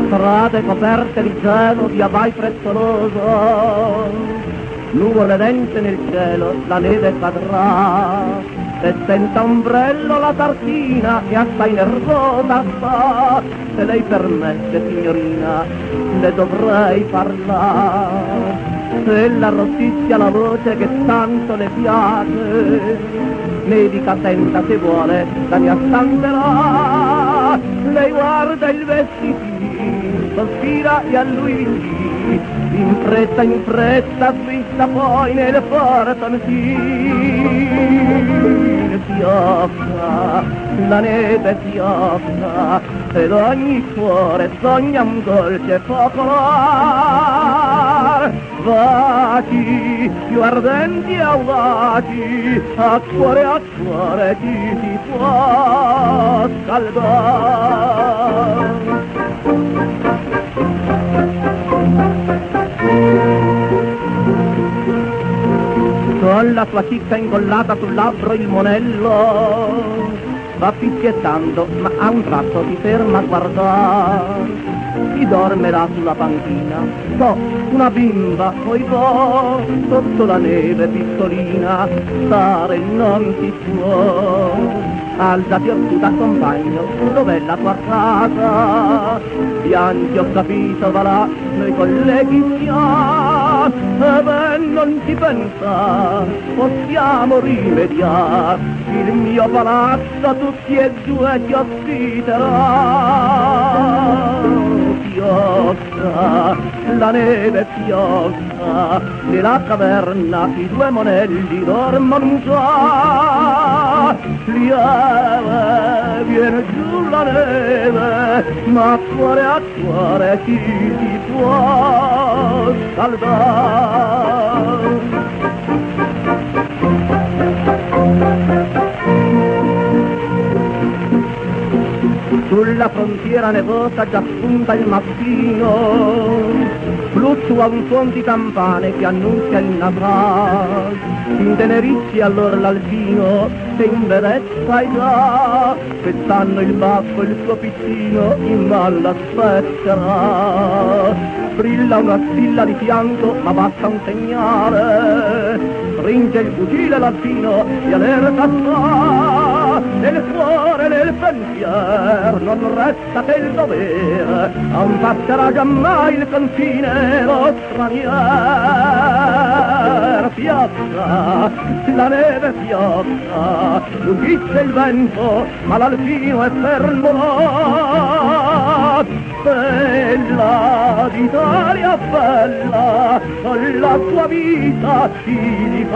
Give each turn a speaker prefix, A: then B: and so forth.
A: Strade coperte di gelo, via vai frettoloso, nuvole dense nel cielo, la neve cadrà, e senza ombrello la tartina che assai nervosa sta. Se lei permette, signorina, le dovrei parlare, se la rosicchia la voce che tanto le piace, mi dica senta se vuole, la mia stancherà. Lei guarda il vestitino, sospira e a lui in fretta svista poi nel portoncino fiocca, la neve fiocca, ed ogni cuore sogna un dolce focolare. Baci più ardenti e audaci, a cuore chi si può scaldare. Con la sua cicca incollata sul labbro il monello va fischiettando, ma a un tratto si ferma a guardare. Si dorme là sulla panchina, una bimba, poi sotto la neve piccolina, stare non si può. Alzati orsuta compagno, dov'è la tua casa? Pianti ho capito, va là, noi colleghi siamo, e beh, non ci pensa, possiamo rimediare, il mio palazzo tutti e due ti ospiterà. Fiocca, la neve fiocca, nella caverna i due monelli dormono già. Lieve, viene giù la neve, ma a cuore chi si può scaldare? Sulla frontiera nevosa già spunta il mattino, fluttua un suon di campane che annunzia il Natale. Intenerisci allora l'alpino, se in vedetta già, quest'anno il babbo il suo piccino in mal aspetterà. Brilla una stilla di fianco, ma basta un segnale, stringe il fucile l'alpino e allerta sta. Nel cuore, nel pensiero, non resta che il dovere, non passerà giammai il confine lo straniero. Fiocca, la neve fiocca, lunghisse il vento, ma l'alpino è fermo là. Bella d'Italia bella, con la tua vita si difende.